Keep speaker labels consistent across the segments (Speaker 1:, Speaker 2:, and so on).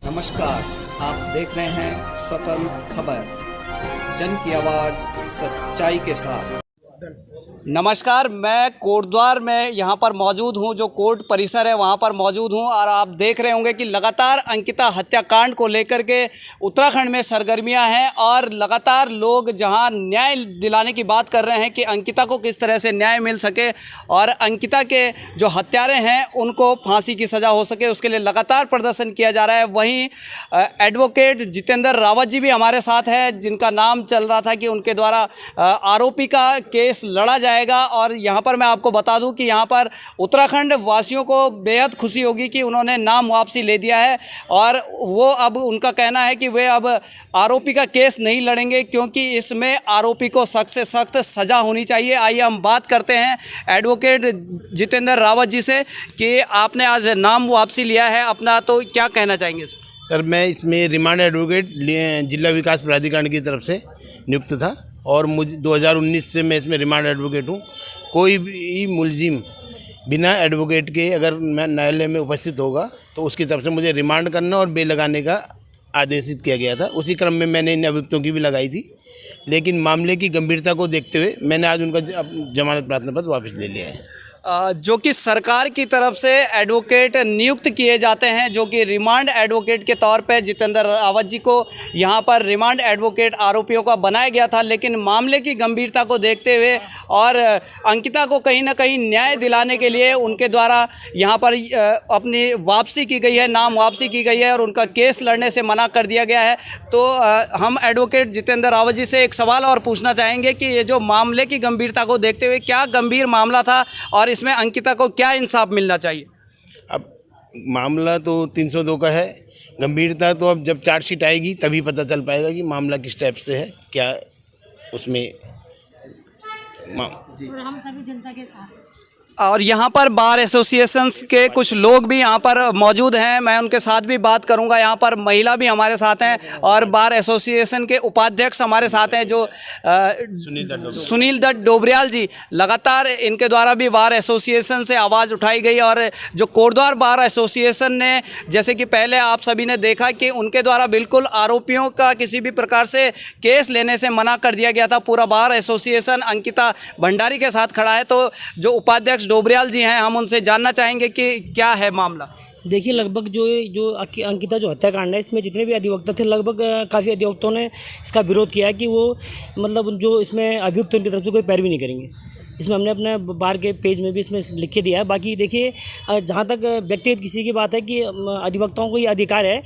Speaker 1: नमस्कार, आप देख रहे हैं स्वतंत्र खबर, जन की आवाज़ सच्चाई के साथ। नमस्कार, मैं कोटद्वार में यहाँ पर मौजूद हूँ, जो कोर्ट परिसर है वहाँ पर मौजूद हूँ और आप देख रहे होंगे कि लगातार अंकिता हत्याकांड को लेकर के उत्तराखंड में सरगर्मियाँ हैं और लगातार लोग जहाँ न्याय दिलाने की बात कर रहे हैं कि अंकिता को किस तरह से न्याय मिल सके और अंकिता के जो हत्यारे हैं उनको फांसी की सज़ा हो सके, उसके लिए लगातार प्रदर्शन किया जा रहा है। वहीं एडवोकेट जितेंद्र रावत जी भी हमारे साथ हैं, जिनका नाम चल रहा था कि उनके द्वारा आरोपी का केस लड़ा जाएगा। और यहाँ पर मैं आपको बता दूं कि यहाँ पर उत्तराखंड वासियों को बेहद खुशी होगी कि उन्होंने नाम वापसी ले दिया है और वो अब उनका कहना है कि वे अब आरोपी का केस नहीं लड़ेंगे, क्योंकि इसमें आरोपी को सख्त से सख्त सज़ा होनी चाहिए। आइए हम बात करते हैं एडवोकेट जितेंद्र रावत जी से कि आपने आज नाम वापसी लिया है अपना, तो क्या कहना चाहेंगे?
Speaker 2: सर, मैं इसमें रिमांड एडवोकेट जिला विकास प्राधिकरण की तरफ से नियुक्त था और मुझे 2019 से मैं इसमें रिमांड एडवोकेट हूँ। कोई भी मुलजिम बिना एडवोकेट के अगर मैं न्यायालय में उपस्थित होगा तो उसकी तरफ से मुझे रिमांड करना और बेल लगाने का आदेशित किया गया था। उसी क्रम में मैंने इन अभियुक्तों की भी लगाई थी, लेकिन मामले की गंभीरता को देखते हुए मैंने आज उनका जमानत प्रार्थना पत्र वापस ले लिया है।
Speaker 1: जो कि सरकार की तरफ से एडवोकेट नियुक्त किए जाते हैं, जो कि रिमांड एडवोकेट के तौर पे जितेंद्र रावत जी को यहाँ पर रिमांड एडवोकेट आरोपियों का बनाया गया था, लेकिन मामले की गंभीरता को देखते हुए और अंकिता को कहीं ना कहीं न्याय दिलाने के लिए उनके द्वारा यहाँ पर अपनी वापसी की गई है, नाम वापसी की गई है और उनका केस लड़ने से मना कर दिया गया है। तो हम एडवोकेट जितेंद्र रावत जी से एक सवाल और पूछना चाहेंगे कि ये जो मामले की गंभीरता को देखते हुए क्या गंभीर मामला था और इसमें अंकिता को क्या इंसाफ मिलना चाहिए?
Speaker 2: अब मामला तो 302 का है, गंभीरता तो अब जब चार्जशीट आएगी तभी पता चल पाएगा कि मामला किस टाइप से है, क्या उसमें
Speaker 3: और हम सभी जनता के साथ।
Speaker 1: और यहाँ पर बार एसोसिएशंस के कुछ लोग भी यहाँ पर मौजूद हैं, मैं उनके साथ भी बात करूँगा। यहाँ पर महिला भी हमारे साथ हैं और बार एसोसिएशन के उपाध्यक्ष हमारे साथ हैं, जो सुनील दत्त डोबरियाल जी। लगातार इनके द्वारा भी बार एसोसिएशन से आवाज़ उठाई गई और जो कोटद्वार बार एसोसिएशन ने, जैसे कि पहले आप सभी ने देखा कि उनके द्वारा बिल्कुल आरोपियों का किसी भी प्रकार से केस लेने से मना कर दिया गया था। पूरा बार एसोसिएशन अंकिता भंडारी के साथ खड़ा है। तो जो उपाध्यक्ष डोबरियाल जी हैं, हम उनसे जानना चाहेंगे कि क्या है मामला।
Speaker 3: देखिए, लगभग जो अंकिता जो हत्याकांड है, इसमें जितने भी अधिवक्ता थे, लगभग काफ़ी अधिवक्ताओं ने इसका विरोध किया है कि वो मतलब जो इसमें अभियुक्त उनकी तरफ से कोई पैरवी नहीं करेंगे। इसमें हमने अपने बार के पेज में भी इसमें लिख के दिया है। बाकी देखिए, जहाँ तक व्यक्तिगत किसी की बात है कि अधिवक्ताओं को ये अधिकार है,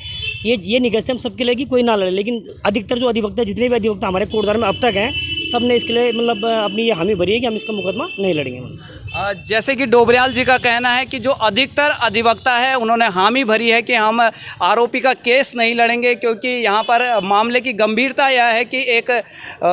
Speaker 3: ये नहीं कहते हम सबके लिए कि कोई ना लड़े, लेकिन अधिकतर जो अधिवक्ता, जितने भी अधिवक्ता हमारे कोटद्वार में अब तक हैं, सब ने इसके लिए मतलब अपनी ये हामी भरी है कि हम इसका मुकदमा नहीं लड़ेंगे।
Speaker 1: जैसे कि डोबरियाल जी का कहना है कि जो अधिकतर अधिवक्ता है उन्होंने हामी भरी है कि हम आरोपी का केस नहीं लड़ेंगे, क्योंकि यहाँ पर मामले की गंभीरता यह है कि एक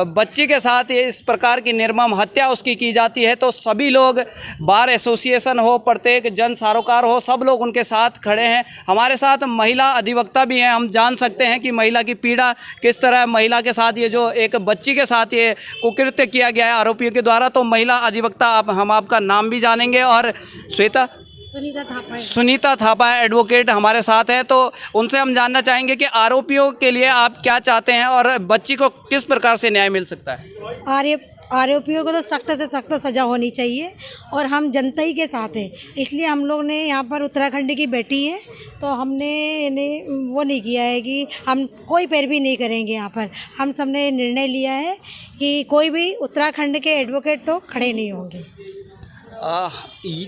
Speaker 1: बच्ची के साथ ये इस प्रकार की निर्मम हत्या उसकी की जाती है। तो सभी लोग, बार एसोसिएशन हो, प्रत्येक जन सरोकार हो, सब लोग उनके साथ खड़े हैं। हमारे साथ महिला अधिवक्ता भी हैं, हम जान सकते हैं कि महिला की पीड़ा किस तरह, महिला के साथ ये जो एक बच्ची के साथ ये कुकृत्य किया गया है आरोपियों के द्वारा। तो महिला अधिवक्ता हम आपका नाम भी जानेंगे और सुनीता थापा एडवोकेट हमारे साथ है। तो उनसे हम जानना चाहेंगे कि आरोपियों के लिए आप क्या चाहते हैं और बच्ची को किस प्रकार से न्याय मिल सकता है?
Speaker 4: आरोपियों को तो सख्त से सख्त सज़ा होनी चाहिए और हम जनता ही के साथ हैं, इसलिए हम लोग ने यहाँ पर उत्तराखंड की बेटी है तो हमने वो नहीं किया है कि हम कोई पैरवी नहीं करेंगे। यहाँ पर हम सब ने निर्णय लिया है कि कोई भी उत्तराखंड के एडवोकेट तो खड़े नहीं होंगे।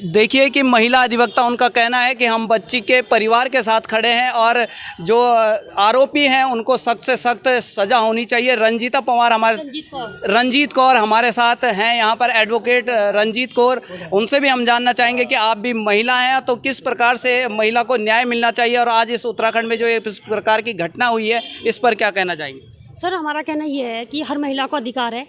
Speaker 1: देखिए कि महिला अधिवक्ता, उनका कहना है कि हम बच्ची के परिवार के साथ खड़े हैं और जो आरोपी हैं उनको सख्त से सख्त सज़ा होनी चाहिए। रंजीत कौर हमारे साथ हैं यहाँ पर, एडवोकेट रंजीत कौर। उनसे भी हम जानना चाहेंगे कि आप भी महिला हैं तो किस प्रकार से महिला को न्याय मिलना चाहिए और आज इस उत्तराखंड में जो इस प्रकार की घटना हुई है इस पर क्या कहना चाहेंगे?
Speaker 5: सर हमारा कहना ये है कि हर महिला को अधिकार है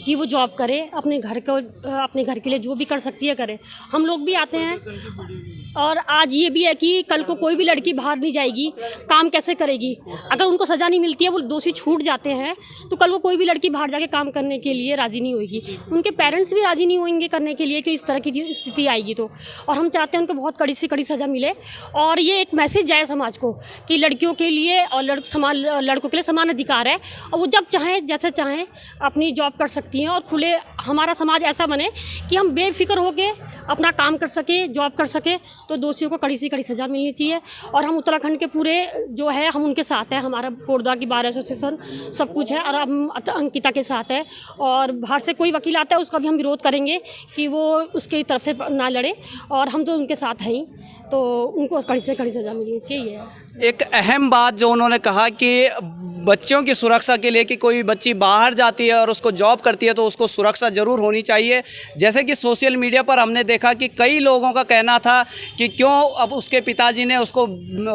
Speaker 5: कि वो जॉब करे, अपने घर के लिए जो भी कर सकती है करे। हम लोग भी आते हैं और आज ये भी है कि कल को कोई भी लड़की बाहर नहीं जाएगी, काम कैसे करेगी? अगर उनको सज़ा नहीं मिलती है, वो दोषी छूट जाते हैं, तो कल को कोई भी लड़की बाहर जाके काम करने के लिए राज़ी नहीं होगी। उनके पेरेंट्स भी राज़ी नहीं होंगे करने के लिए कि इस तरह की स्थिति आएगी तो। और हम चाहते हैं उनको बहुत कड़ी से कड़ी सज़ा मिले और ये एक मैसेज जाए समाज को कि लड़कियों के लिए और लड़कों के लिए समान अधिकार है और वो जब चाहें जैसे चाहें अपनी जॉब कर सकती हैं और खुले हमारा समाज ऐसा बने कि हम बेफिक्र होकर अपना काम कर सके, जॉब कर सके। तो दोषियों को कड़ी से कड़ी सज़ा मिलनी चाहिए और हम उत्तराखंड के पूरे जो है हम उनके साथ हैं। हमारा कोटद्वार की बार एसोसिएशन सब कुछ है और हम अंकिता के साथ है और बाहर से कोई वकील आता है उसका भी हम विरोध करेंगे कि वो उसकी तरफ से ना लड़े और हम तो उनके साथ हैं ही, तो उनको कड़ी से कड़ी सज़ा मिलनी चाहिए।
Speaker 1: एक अहम बात जो उन्होंने कहा कि बच्चों की सुरक्षा के लिए कि कोई बच्ची बाहर जाती है और उसको जॉब करती है तो उसको सुरक्षा ज़रूर होनी चाहिए। जैसे कि सोशल मीडिया पर हमने देखा कि कई लोगों का कहना था कि क्यों अब उसके पिताजी ने उसको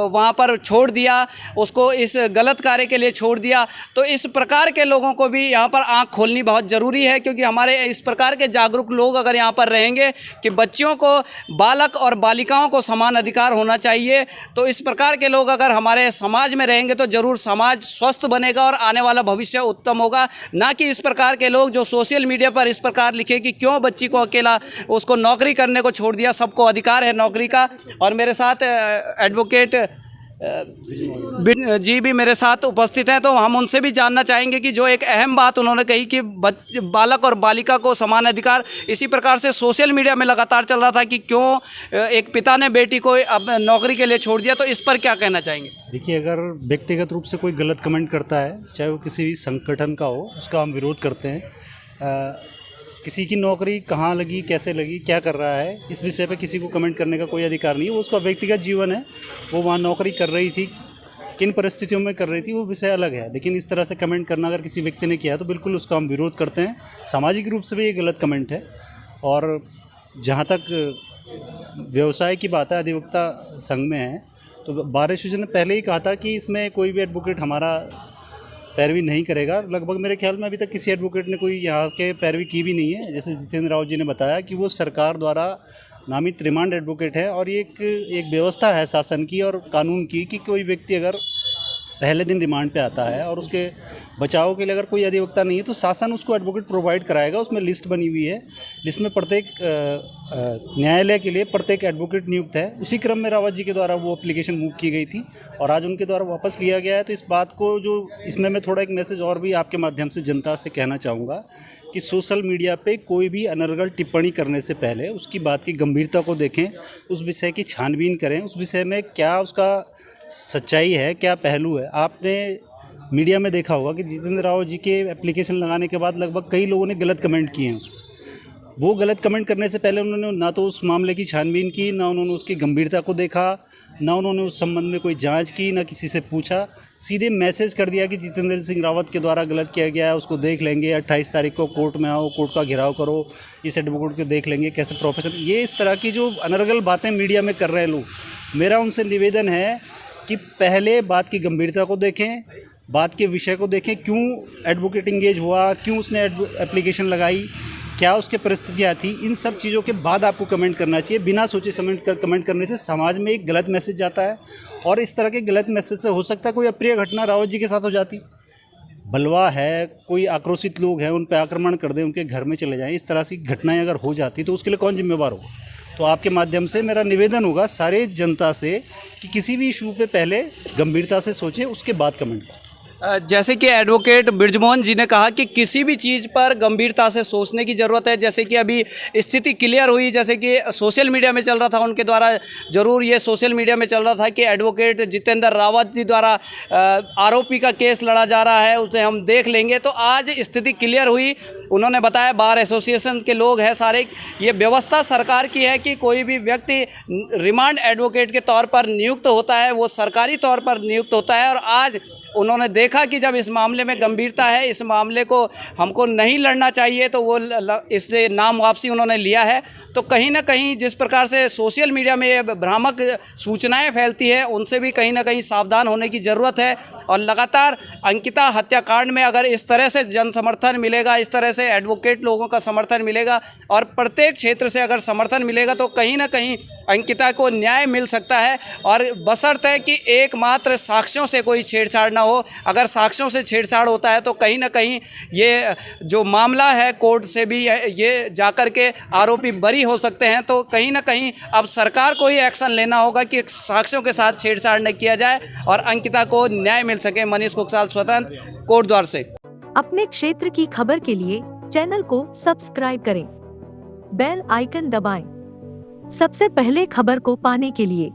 Speaker 1: वहाँ पर छोड़ दिया, उसको इस गलत कार्य के लिए छोड़ दिया। तो इस प्रकार के लोगों को भी यहाँ पर आँख खोलनी बहुत ज़रूरी है, क्योंकि हमारे इस प्रकार के जागरूक लोग अगर यहाँ पर रहेंगे कि बच्चियों को, बालक और बालिकाओं को समान अधिकार होना चाहिए, तो इस प्रकार के लोग अगर हमारे समाज में रहेंगे तो ज़रूर समाज स्वस्थ बनेगा और आने वाला भविष्य उत्तम होगा। ना कि इस प्रकार के लोग जो सोशल मीडिया पर इस प्रकार लिखे कि क्यों बच्ची को अकेला उसको नौकरी करने को छोड़ दिया, सबको अधिकार है नौकरी का। और मेरे साथ एडवोकेट जी भी मेरे साथ उपस्थित हैं, तो हम उनसे भी जानना चाहेंगे कि जो एक अहम बात उन्होंने कही कि बालक और बालिका को समान अधिकार, इसी प्रकार से सोशल मीडिया में लगातार चल रहा था कि क्यों एक पिता ने बेटी को अब नौकरी के लिए छोड़ दिया, तो इस पर क्या कहना चाहेंगे?
Speaker 6: देखिए, अगर व्यक्तिगत रूप से कोई गलत कमेंट करता है, चाहे वो किसी भी संगठन का हो, उसका हम विरोध करते हैं। किसी की नौकरी कहाँ लगी, कैसे लगी, क्या कर रहा है, इस विषय पे किसी को कमेंट करने का कोई अधिकार नहीं है। वो उसका व्यक्तिगत जीवन है, वो वहाँ नौकरी कर रही थी, किन परिस्थितियों में कर रही थी, वो विषय अलग है। लेकिन इस तरह से कमेंट करना अगर किसी व्यक्ति ने किया तो बिल्कुल उसका हम विरोध करते हैं। सामाजिक रूप से भी ये गलत कमेंट है। और जहाँ तक व्यवसाय की बात है, अधिवक्ता संघ में है, तो बार एसोसिएशन ने पहले ही कहा था कि इसमें कोई भी एडवोकेट हमारा पैरवी नहीं करेगा। लगभग मेरे ख्याल में अभी तक किसी एडवोकेट ने कोई यहाँ के पैरवी की भी नहीं है। जैसे जितेंद्र राव जी ने बताया कि वो सरकार द्वारा नामित रिमांड एडवोकेट है और ये एक व्यवस्था है शासन की और कानून की कि कोई व्यक्ति अगर पहले दिन रिमांड पे आता है और उसके बचाव के लिए अगर कोई अधिवक्ता नहीं है तो शासन उसको एडवोकेट प्रोवाइड कराएगा। उसमें लिस्ट बनी हुई है, लिस्ट में प्रत्येक न्यायालय के लिए प्रत्येक एडवोकेट नियुक्त है। उसी क्रम में रावत जी के द्वारा वो एप्लीकेशन मूव की गई थी और आज उनके द्वारा वापस लिया गया है। तो इस बात को जो इसमें मैं थोड़ा एक मैसेज और भी आपके माध्यम से जनता से कहना चाहूँगा कि सोशल मीडिया पे कोई भी अनर्गल टिप्पणी करने से पहले उसकी बात की गंभीरता को देखें, उस विषय की छानबीन करें, उस विषय में क्या उसका सच्चाई है, क्या पहलू है। आपने मीडिया में देखा होगा कि जितेंद्र राव जी के एप्लीकेशन लगाने के बाद लगभग कई लोगों ने गलत कमेंट किए हैं उसमें। वो गलत कमेंट करने से पहले उन्होंने ना तो उस मामले की छानबीन की, ना उन्होंने उसकी गंभीरता को देखा, ना उन्होंने उस संबंध में कोई जांच की, ना किसी से पूछा। सीधे मैसेज कर दिया कि जितेंद्र सिंह रावत के द्वारा गलत किया गया है, उसको देख लेंगे, 28 तारीख को कोर्ट में आओ, कोर्ट का घेराव करो, इस एडवोकेट को देख लेंगे कैसे प्रोफेशन। ये इस तरह की जो अनर्गल बातें मीडिया में कर रहे हैं लोग, मेरा उनसे निवेदन है कि पहले बात की गंभीरता को देखें, बात के विषय को देखें, क्यों एडवोकेट इंगेज हुआ, क्यों उसने एप्लीकेशन लगाई, क्या उसके परिस्थितियाँ थी। इन सब चीज़ों के बाद आपको कमेंट करना चाहिए। बिना सोचे कमेंट करने से समाज में एक गलत मैसेज जाता है और इस तरह के गलत मैसेज से हो सकता है कोई अप्रिय घटना रावत जी के साथ हो जाती। बलवा है, कोई आक्रोशित लोग हैं, उन पर आक्रमण कर दें, उनके घर में चले जाएं, इस तरह की घटनाएँ अगर हो जाती तो उसके लिए कौन जिम्मेवार होगा। तो आपके माध्यम से मेरा निवेदन होगा सारे जनता से कि किसी भी इशू पे पहले गंभीरता से सोचें, उसके बाद कमेंट करें।
Speaker 1: जैसे कि एडवोकेट बिरजमोहन जी ने कहा कि किसी भी चीज़ पर गंभीरता से सोचने की ज़रूरत है। जैसे कि अभी स्थिति क्लियर हुई, जैसे कि सोशल मीडिया में चल रहा था, उनके द्वारा ज़रूर ये सोशल मीडिया में चल रहा था कि एडवोकेट जितेंद्र रावत जी द्वारा आरोपी का केस लड़ा जा रहा है, उसे हम देख लेंगे। तो आज स्थिति क्लियर हुई। उन्होंने बताया बार एसोसिएशन के लोग हैं सारे, ये व्यवस्था सरकार की है कि कोई भी व्यक्ति रिमांड एडवोकेट के तौर पर नियुक्त होता है, वो सरकारी तौर पर नियुक्त होता है। और आज उन्होंने देखा देखा कि जब इस मामले में गंभीरता है, इस मामले को हमको नहीं लड़ना चाहिए, तो वो इससे नाम वापसी उन्होंने लिया है। तो कहीं ना कहीं जिस प्रकार से सोशल मीडिया में ये भ्रामक सूचनाएं फैलती है, उनसे भी कहीं ना कहीं सावधान होने की ज़रूरत है। और लगातार अंकिता हत्याकांड में अगर इस तरह से जन समर्थन मिलेगा, इस तरह से एडवोकेट लोगों का समर्थन मिलेगा और प्रत्येक क्षेत्र से अगर समर्थन मिलेगा, तो कहीं ना कहीं अंकिता को न्याय मिल सकता है। और बशर्ते कि एकमात्र साक्ष्यों से कोई छेड़छाड़ ना हो। अगर साक्ष्यों से छेड़छाड़ होता है तो कहीं ना कहीं ये जो मामला है कोर्ट से भी ये जाकर के आरोपी बरी हो सकते हैं। तो कहीं ना कहीं अब सरकार को ही एक्शन लेना होगा कि साक्ष्यों के साथ छेड़छाड़ न किया जाए और अंकिता को न्याय मिल सके। मनीष कुकसाल, स्वतंत्र, कोटद्वार से।
Speaker 7: अपने क्षेत्र की खबर के लिए चैनल को सब्सक्राइब करें, बेल आइकन दबाएं। सबसे पहले खबर को पाने के लिए